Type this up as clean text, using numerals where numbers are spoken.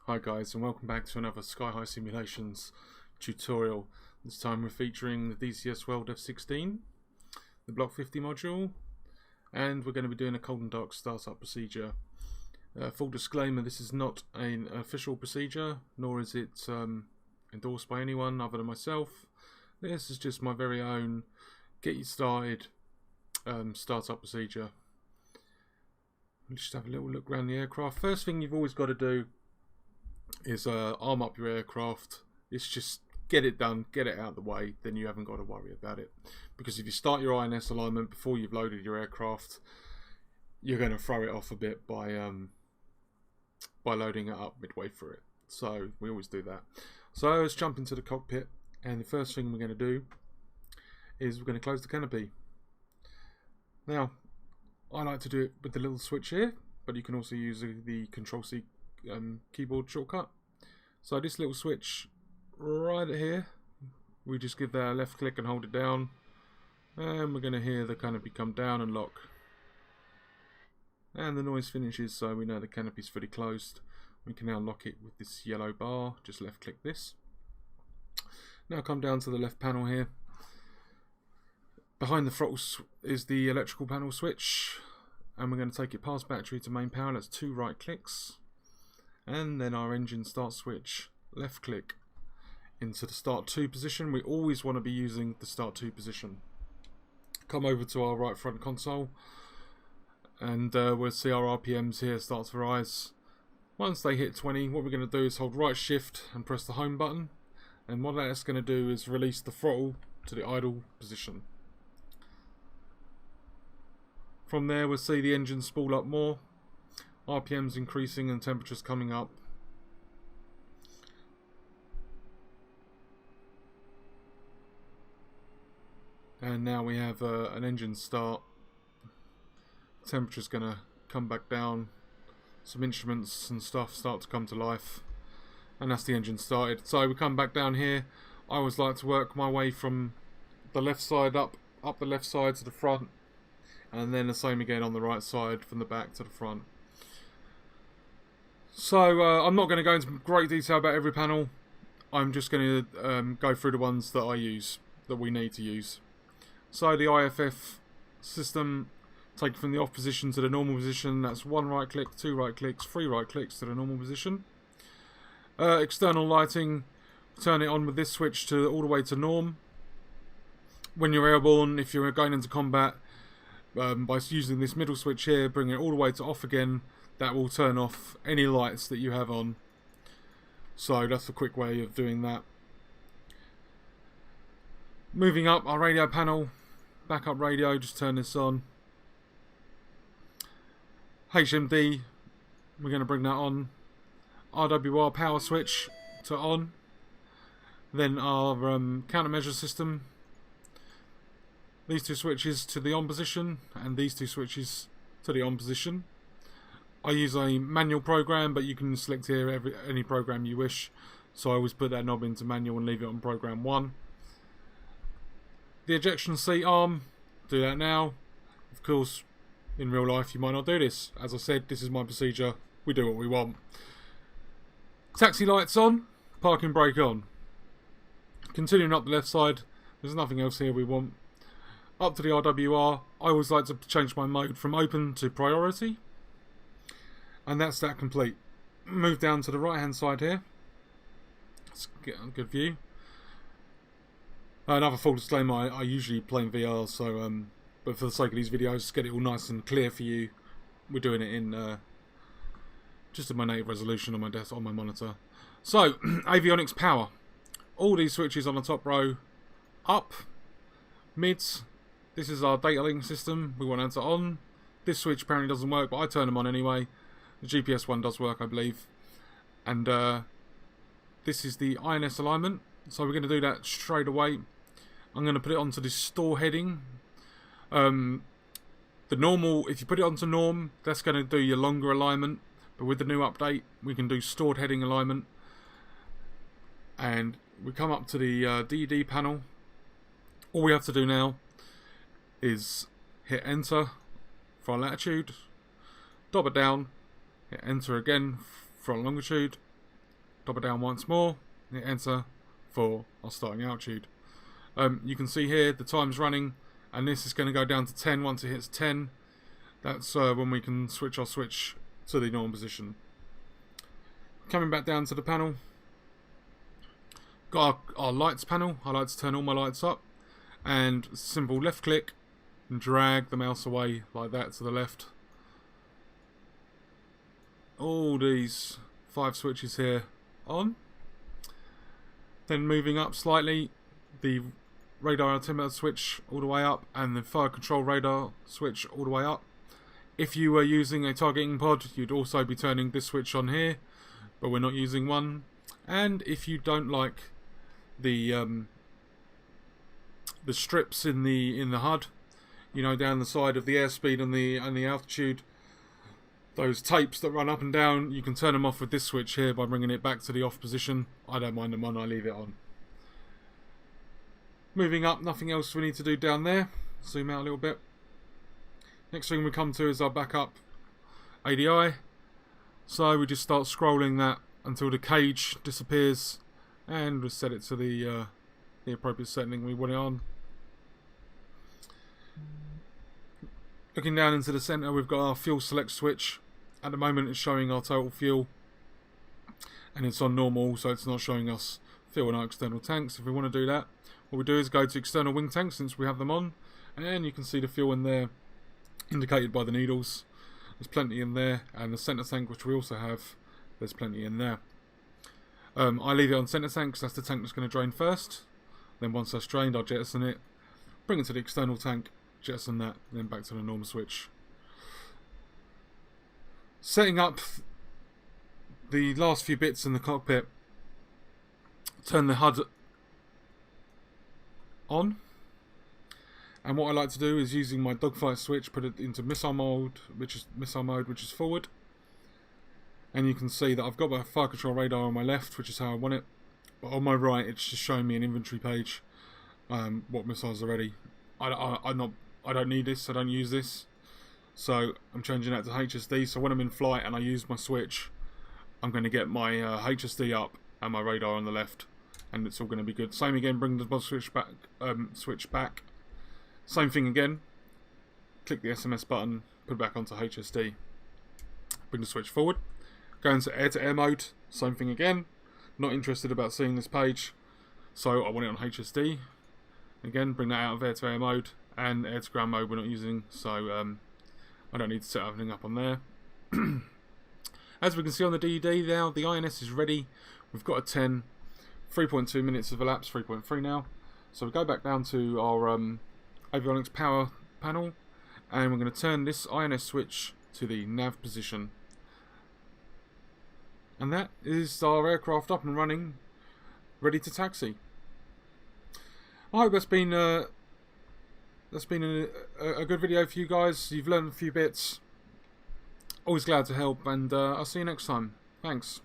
Hi guys, and welcome back to another Sky High Simulations tutorial. This time we're featuring the DCS World F16, the Block 50 module, and we're going to be doing a cold and dark startup procedure. Full disclaimer, this is not an official procedure, nor is it endorsed by anyone other than myself. This is just my very own get you started startup procedure. We'll just have a little look around the aircraft. First thing you've always got to do is arm up your aircraft. It's just get it done, get it out of the way, then you haven't got to worry about it. Because if you start your INS alignment before you've loaded your aircraft, you're going to throw it off a bit by loading it up midway through it. So we always do that. So let's jump into the cockpit, and the first thing we're going to do is we're going to close the canopy. Now, I like to do it with the little switch here, but you can also use the Control-C keyboard shortcut. So this little switch right here, we just give that a left click and hold it down, and we're going to hear the canopy come down and lock, and the noise finishes, so we know the canopy is fully closed. We can now lock it with this yellow bar. Just left click this. Now come down to the left panel here. Behind the throttle is the electrical panel switch, and we're going to take it past battery to main power. That's 2 right clicks. And then our engine start switch, left click into the start 2 position. We always want to be using the start 2 position. Come over to our right front console, and we'll see our RPMs here start to rise. Once they hit 20, what we're going to do is hold right shift and press the home button, and what that's going to do is release the throttle to the idle position. From there we'll see the engine spool up more, RPMs increasing and temperatures coming up. And now we have an engine start. Temperature's gonna come back down. Some instruments and stuff start to come to life. And that's the engine started. So we come back down here. I always like to work my way from the left side up the left side to the front. And then the same again on the right side from the back to the front. So I'm not going to go into great detail about every panel. I'm just going to go through the ones that I use, that we need to use. So the IFF system, take it from the off position to the normal position. That's 1 right click, 2 right clicks, 3 right clicks to the normal position. External lighting, turn it on with this switch to all the way to norm. When you're airborne, if you're going into combat, by using this middle switch here, bring it all the way to off again. That will turn off any lights that you have on. So that's a quick way of doing that. Moving up, our radio panel, backup radio, just turn this on. HMD, we're going to bring that on. RWR power switch to on. Then our countermeasure system. These 2 switches to the on position, and these 2 switches to the on position. I use a manual program, but you can select here any program you wish. So I always put that knob into manual and leave it on program 1. The ejection seat arm, do that now. Of course, in real life you might not do this. As I said, this is my procedure. We do what we want. Taxi lights on, parking brake on. Continuing up the left side, there's nothing else here we want. Up to the RWR, I always like to change my mode from open to priority. And that's that complete. Move down to the right hand side here. Let's get a good view. Another full disclaimer, I usually play in VR, so but for the sake of these videos, to get it all nice and clear for you, we're doing it in just in my native resolution on my desk, on my monitor. So, avionics power. All these switches on the top row, up, mids. This is our data link system. We want to enter on. This switch apparently doesn't work, but I turn them on anyway. The GPS one does work, I believe. And this is the INS alignment. So we're going to do that straight away. I'm going to put it onto this store heading. The normal, if you put it onto norm, that's going to do your longer alignment. But with the new update, we can do stored heading alignment. And we come up to the DD panel. All we have to do now is hit enter for our latitude, drop it down, hit enter again for our longitude, Double down once more, hit enter for our starting altitude. You can see here the time's running, and this is going to go down to 10 once it hits 10. That's when we can switch our switch to the normal position. Coming back down to the panel, got our lights panel. I like to turn all my lights up, and simple left click and drag the mouse away like that to the left. All these 5 switches here on. Then moving up slightly, the radar altimeter switch all the way up, and the fire control radar switch all the way up. If you were using a targeting pod, you'd also be turning this switch on here, but we're not using one. And if you don't like the strips in the HUD, you know, down the side of the airspeed and the altitude, those tapes that run up and down, you can turn them off with this switch here by bringing it back to the off position. I don't mind them on, I leave it on. Moving up, nothing else we need to do down there. Zoom out a little bit. Next thing we come to is our backup ADI. So we just start scrolling that until the cage disappears, and we'll set it to the appropriate setting we want it on. Looking down into the center, we've got our fuel select switch. At the moment it's showing our total fuel, and it's on normal, so it's not showing us fuel in our external tanks. If we want to do that, what we do is go to external wing tanks, since we have them on, and you can see the fuel in there indicated by the needles. There's plenty in there, and the center tank, which we also have, there's plenty in there. I leave it on center tank because that's the tank that's going to drain first. Then once that's drained, I'll jettison it, bring it to the external tank, jettison that, and then back to the normal switch. Setting up the last few bits in the cockpit, turn the HUD on, and what I like to do is, using my dogfight switch, put it into missile mode, which is forward, and you can see that I've got my fire control radar on my left, which is how I want it, but on my right it's just showing me an inventory page, what missiles are ready. I don't need this, I don't use this, so I'm changing that to HSD. So when I'm in flight and I use my switch, I'm going to get my HSD up and my radar on the left, and it's all going to be good. Same again, bring the buzz switch back. Same thing again. Click the SMS button, put it back onto HSD. Bring the switch forward. Go into air-to-air mode. Same thing again. Not interested about seeing this page, so I want it on HSD. Again, bring that out of air-to-air mode, and air-to-ground mode we're not using, so I don't need to set everything up on there. As we can see on the DED now, the INS is ready. We've got a 10, 3.2 minutes of elapsed, 3.3 now. So we go back down to our avionics power panel, and we're going to turn this INS switch to the nav position. And that is our aircraft up and running, ready to taxi. I hope that's been a good video for you guys. You've learned a few bits. Always glad to help, and I'll see you next time. Thanks.